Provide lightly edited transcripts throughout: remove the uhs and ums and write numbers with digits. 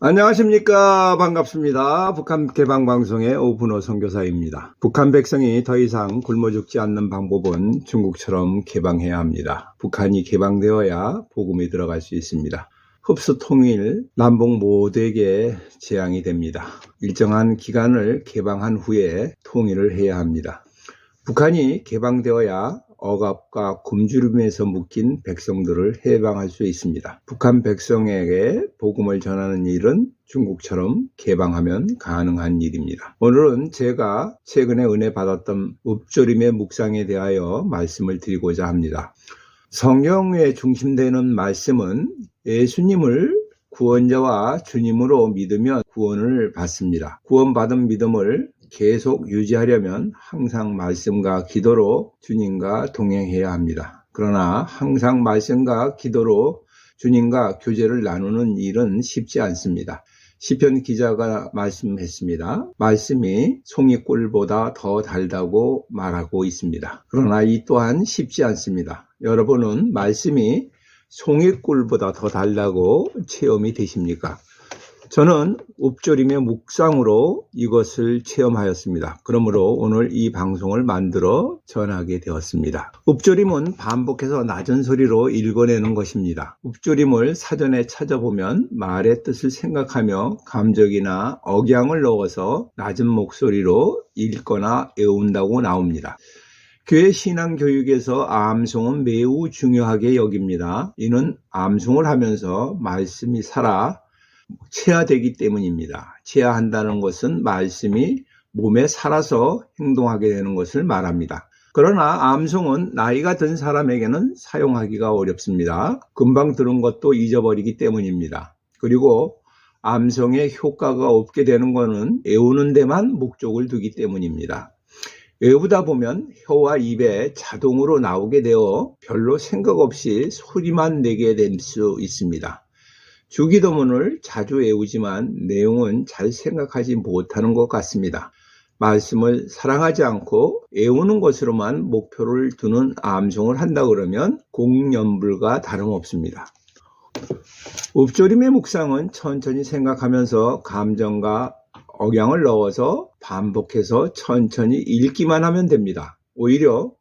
안녕하십니까. 반갑습니다. 북한 개방방송의 오분호 선교사입니다. 북한 백성이 더 이상 굶어 죽지 않는 방법은 중국처럼 개방해야 합니다. 북한이 개방되어야 복음이 들어갈 수 있습니다. 흡수 통일, 남북 모두에게 재앙이 됩니다. 일정한 기간을 개방한 후에 통일을 해야 합니다. 북한이 개방되어야 억압과 굶주림에서 묶인 백성들을 해방할 수 있습니다. 북한 백성에게 복음을 전하는 일은 중국처럼 개방하면 가능한 일입니다. 오늘은 제가 최근에 은혜 받았던 읍조림의 묵상에 대하여 말씀을 드리고자 합니다. 성경에 중심되는 말씀은 예수님을 구원자와 주님으로 믿으면 구원을 받습니다. 구원받은 믿음을 계속 유지하려면 항상 말씀과 기도로 주님과 동행해야 합니다. 그러나 항상 말씀과 기도로 주님과 교제를 나누는 일은 쉽지 않습니다. 시편 기자가 말씀했습니다. 말씀이 송이꿀보다 더 달다고 말하고 있습니다. 그러나 이 또한 쉽지 않습니다. 여러분은 말씀이 송이꿀보다 더 달다고 체험이 되십니까? 저는 읍조림의 묵상으로 이것을 체험하였습니다. 그러므로 오늘 이 방송을 만들어 전하게 되었습니다. 읍조림은 반복해서 낮은 소리로 읽어내는 것입니다. 읍조림을 사전에 찾아보면 말의 뜻을 생각하며 감정이나 억양을 넣어서 낮은 목소리로 읽거나 외운다고 나옵니다. 교회 신앙교육에서 암송은 매우 중요하게 여깁니다. 이는 암송을 하면서 말씀이 살아 체화되기 때문입니다. 체화한다는 것은 말씀이 몸에 살아서 행동하게 되는 것을 말합니다. 그러나 암송은 나이가 든 사람에게는 사용하기가 어렵습니다. 금방 들은 것도 잊어버리기 때문입니다. 그리고 암송의 효과가 없게 되는 것은 외우는 데만 목적을 두기 때문입니다. 외우다 보면 혀와 입에 자동으로 나오게 되어 별로 생각 없이 소리만 내게 될 수 있습니다. 주기도문을 자주 외우지만 내용은 잘 생각하지 못하는 것 같습니다. 말씀을 사랑하지 않고 외우는 것으로만 목표를 두는 암송을 한다 그러면 공연불과 다름없습니다. 읍조림의 묵상은 천천히 생각하면서 감정과 억양을 넣어서 반복해서 천천히 읽기만 하면 됩니다. 오히려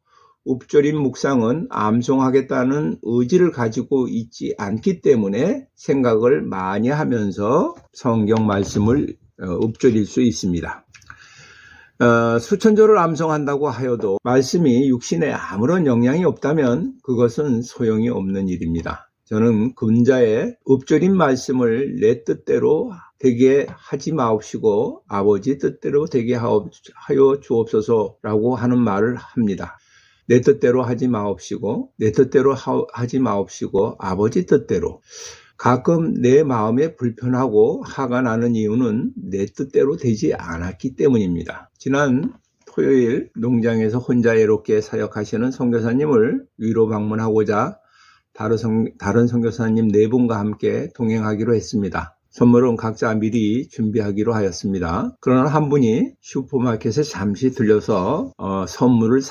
읍조림 묵상은 암송하겠다는 의지를 가지고 있지 않기 때문에 생각을 많이 하면서 성경 말씀을 읍조릴 수 있습니다. 수천조를 암송한다고 하여도 말씀이 육신에 아무런 영향이 없다면 그것은 소용이 없는 일입니다. 저는 금자의 읍조림 말씀을 내 뜻대로 되게 하지 마옵시고 아버지 뜻대로 되게 하여 주옵소서라고 하는 말을 합니다. 내 뜻대로 하지 마옵시고 내 뜻대로 하지 마옵시고 아버지 뜻대로. 가끔 내 마음에 불편하고 화가 나는 이유는 내 뜻대로 되지 않았기 때문입니다. 지난 토요일 농장에서 혼자 외롭게 사역하시는 선교사님을 위로 방문하고자 다른 선교사님 4분과 함께 동행하기로 했습니다. 선물은 각자 미리 준비하기로 하였습니다. 그러나 한 분이 슈퍼마켓에 잠시 들려서 선물을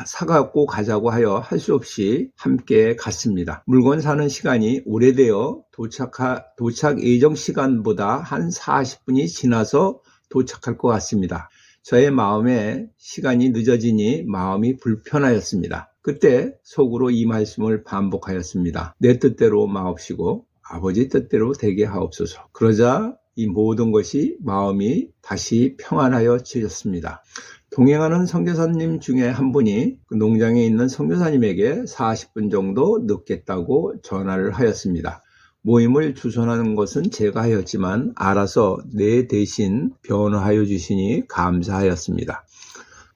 사갖고 가자고 하여 할 수 없이 함께 갔습니다. 물건 사는 시간이 오래되어 도착 예정 시간보다 한 40분이 지나서 도착할 것 같습니다. 저의 마음에 시간이 늦어지니 마음이 불편하였습니다. 그때 속으로 이 말씀을 반복하였습니다. 내 뜻대로 마옵시고 아버지 뜻대로 되게 하옵소서. 그러자 이 모든 것이 마음이 다시 평안하여졌습니다. 동행하는 선교사님 중에 한 분이 그 농장에 있는 선교사님에게 40분 정도 늦겠다고 전화를 하였습니다. 모임을 주선하는 것은 제가 하였지만 알아서 내 대신 변호하여 주시니 감사하였습니다.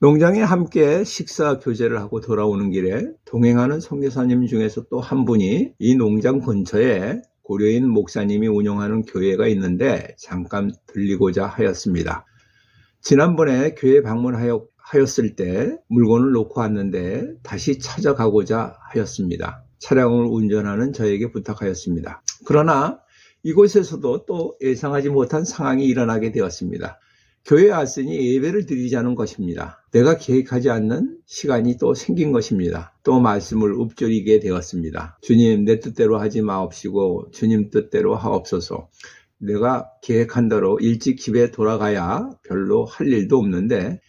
농장에 함께 식사 교제를 하고 돌아오는 길에 동행하는 선교사님 중에서 또 한 분이 이 농장 근처에 고려인 목사님이 운영하는 교회가 있는데 잠깐 들리고자 하였습니다. 지난번에 교회 방문하였을 때 물건을 놓고 왔는데 다시 찾아가고자 하였습니다. 차량을 운전하는 저에게 부탁하였습니다. 그러나 이곳에서도 또 예상하지 못한 상황이 일어나게 되었습니다. 교회에 왔으니 예배를 드리자는 것입니다. 내가 계획하지 않는 시간이 또 생긴 것입니다. 또 말씀을 읊조리게 되었습니다. 주님, 내 뜻대로 하지 마옵시고 주님 뜻대로 하옵소서. 내가 계획한 대로 일찍 집에 돌아가야 별로 할 일도 없는데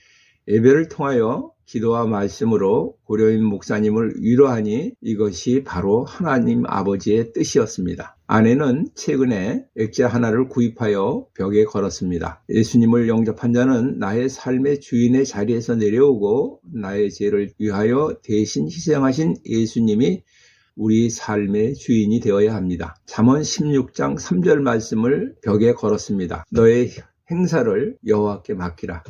예배를 통하여 기도와 말씀으로 고려인 목사님을 위로하니 이것이 바로 하나님 아버지의 뜻이었습니다. 아내는 최근에 액자 하나를 구입하여 벽에 걸었습니다. 예수님을 영접한 자는 나의 삶의 주인의 자리에서 내려오고 나의 죄를 위하여 대신 희생하신 예수님이 우리 삶의 주인이 되어야 합니다. 잠언 16장 3절 말씀을 벽에 걸었습니다. 너의 행사를 여호와께 맡기라.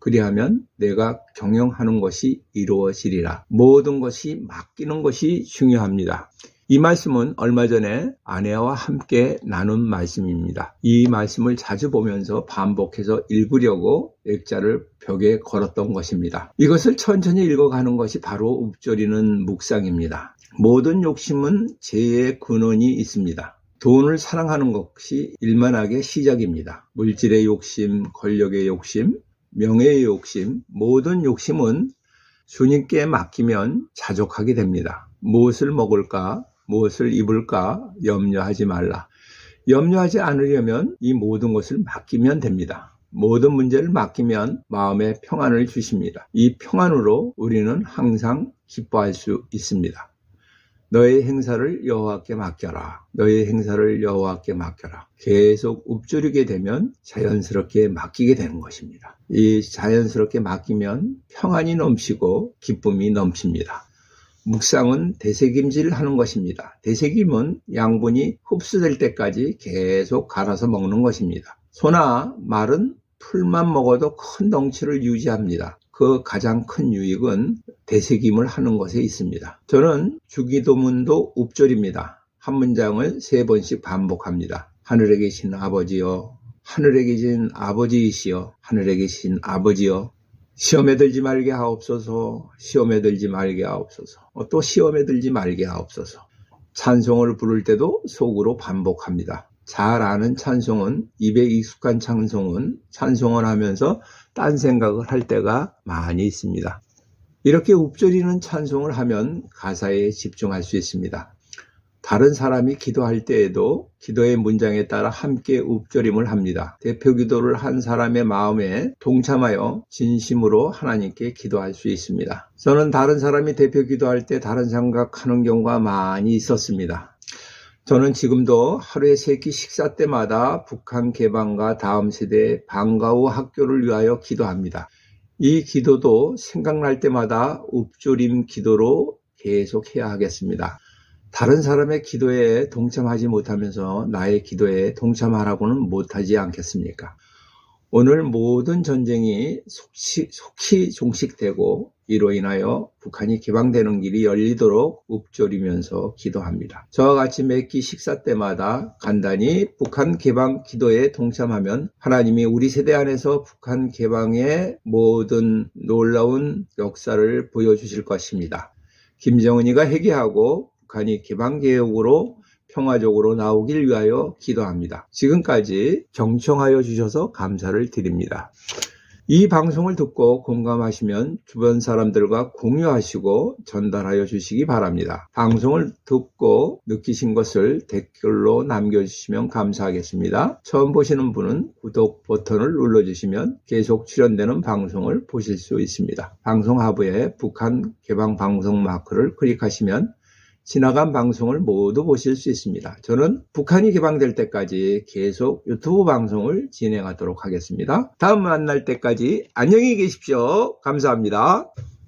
그리하면 내가 경영하는 것이 이루어지리라. 모든 것이 맡기는 것이 중요합니다. 이 말씀은 얼마 전에 아내와 함께 나눈 말씀입니다. 이 말씀을 자주 보면서 반복해서 읽으려고 액자를 벽에 걸었던 것입니다. 이것을 천천히 읽어가는 것이 바로 읊조리는 묵상입니다. 모든 욕심은 죄의 근원이 있습니다. 돈을 사랑하는 것이 일만하게 시작입니다. 물질의 욕심, 권력의 욕심, 명예의 욕심, 모든 욕심은 주님께 맡기면 자족하게 됩니다. 무엇을 먹을까, 무엇을 입을까 염려하지 말라. 염려하지 않으려면 이 모든 것을 맡기면 됩니다. 모든 문제를 맡기면 마음에 평안을 주십니다. 이 평안으로 우리는 항상 기뻐할 수 있습니다. 너의 행사를 여호와께 맡겨라. 너의 행사를 여호와께 맡겨라. 계속 읊조리게 되면 자연스럽게 맡기게 되는 것입니다. 이 자연스럽게 맡기면 평안이 넘치고 기쁨이 넘칩니다. 묵상은 되새김질을 하는 것입니다. 되새김은 양분이 흡수될 때까지 계속 갈아서 먹는 것입니다. 소나 말은 풀만 먹어도 큰 덩치를 유지합니다. 그 가장 큰 유익은 되새김을 하는 것에 있습니다. 저는 주기도문도 읊조립니다. 한 문장을 3번씩 반복합니다. 하늘에 계신 아버지여, 하늘에 계신 아버지이시여, 하늘에 계신 아버지여, 시험에 들지 말게 하옵소서, 시험에 들지 말게 하옵소서, 또 시험에 들지 말게 하옵소서. 찬송을 부를 때도 속으로 반복합니다. 잘 아는 찬송은, 입에 익숙한 찬송을 하면서 딴 생각을 할 때가 많이 있습니다. 이렇게 읊조리는 찬송을 하면 가사에 집중할 수 있습니다. 다른 사람이 기도할 때에도 기도의 문장에 따라 함께 읊조림을 합니다. 대표 기도를 한 사람의 마음에 동참하여 진심으로 하나님께 기도할 수 있습니다. 저는 다른 사람이 대표 기도할 때 다른 생각하는 경우가 많이 있었습니다. 저는 지금도 하루에 3끼 식사 때마다 북한 개방과 다음 세대 방과 후 학교를 위하여 기도합니다. 이 기도도 생각날 때마다 읊조림 기도로 계속 해야 하겠습니다. 다른 사람의 기도에 동참하지 못하면서 나의 기도에 동참하라고는 못하지 않겠습니까? 오늘 모든 전쟁이 속히 종식되고 이로 인하여 북한이 개방되는 길이 열리도록 읊조리면서 기도합니다. 저와 같이 매 끼 식사 때마다 간단히 북한 개방 기도에 동참하면 하나님이 우리 세대 안에서 북한 개방의 모든 놀라운 역사를 보여주실 것입니다. 김정은이가 회개하고 북한이 개방개혁으로 평화적으로 나오길 위하여 기도합니다. 지금까지 경청하여 주셔서 감사를 드립니다. 이 방송을 듣고 공감하시면 주변 사람들과 공유하시고 전달하여 주시기 바랍니다. 방송을 듣고 느끼신 것을 댓글로 남겨주시면 감사하겠습니다. 처음 보시는 분은 구독 버튼을 눌러주시면 계속 출연되는 방송을 보실 수 있습니다. 방송 하부에 북한 개방 방송 마크를 클릭하시면 지나간 방송을 모두 보실 수 있습니다. 저는 북한이 개방될 때까지 계속 유튜브 방송을 진행하도록 하겠습니다. 다음 만날 때까지 안녕히 계십시오. 감사합니다.